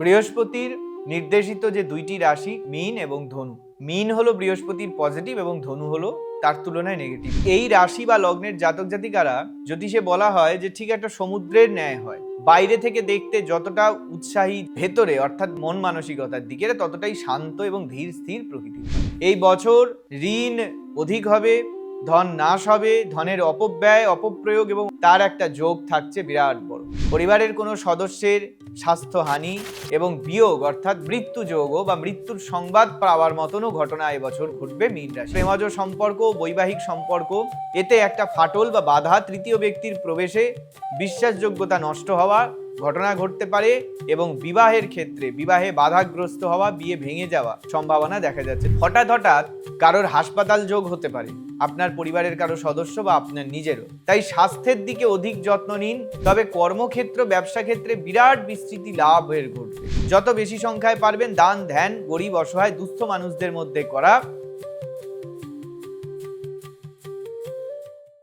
বৃহস্পতির নির্দেশিত যে দুইটি রাশি মীন এবং ধনু। মীন হলো বৃহস্পতির পজিটিভ এবং ধনু হলো তার তুলনায় নেগেটিভ। এই রাশি বা লগ্নের জাতক জাতিকারা জ্যোতিষে বলা হয় যে ঠিক একটা সমুদ্রের ন্যায় হয়, বাইরে থেকে দেখতে যতটা উৎসাহী, ভেতরে অর্থাৎ মন মানসিকতার দিকে ততটাই শান্ত এবং ধীর স্থির প্রকৃতি। এই বছর ঋণ অধিক হবে, ধন নাশ হবে, ধনের অপব্যয় অপপ্রয়োগ এবং তার একটা যোগ থাকছে বিরাট বড়। পরিবারের কোনো সদস্যের স্বাস্থ্যহানি এবং বিয়োগ অর্থাৎ মৃত্যু যোগও বা মৃত্যুর সংবাদ পাওয়ার মতনও ঘটনা এবছর ঘটবে মীন রাশি। প্রেমজ সম্পর্ক, বৈবাহিক সম্পর্ক, এতে একটা ফাটল বা বাধা, তৃতীয় ব্যক্তির প্রবেশে বিশ্বাসযোগ্যতা নষ্ট হওয়া ঘটনা ঘটতে পারে এবং বিবাহের ক্ষেত্রে বিবাহে বাধাগ্রস্ত হওয়া, বিয়ে ভেঙে যাওয়া সম্ভাবনা দেখা যাচ্ছে। হঠাৎ কারোর হাসপাতাল যোগ হতে পারে, আপনার পরিবারের কারো সদস্য বা আপনার নিজেরও। তাই স্বাস্থ্যের দিকে অধিক যত্ন নিন। তবে কর্মক্ষেত্র, ব্যবসা ক্ষেত্রে বিরাট বিস্তৃতি লাভের ঘটবে। যত বেশি সংখ্যায় পারবেন দান ধ্যান গরিব অসহায় দুস্থ মানুষদের মধ্যে করা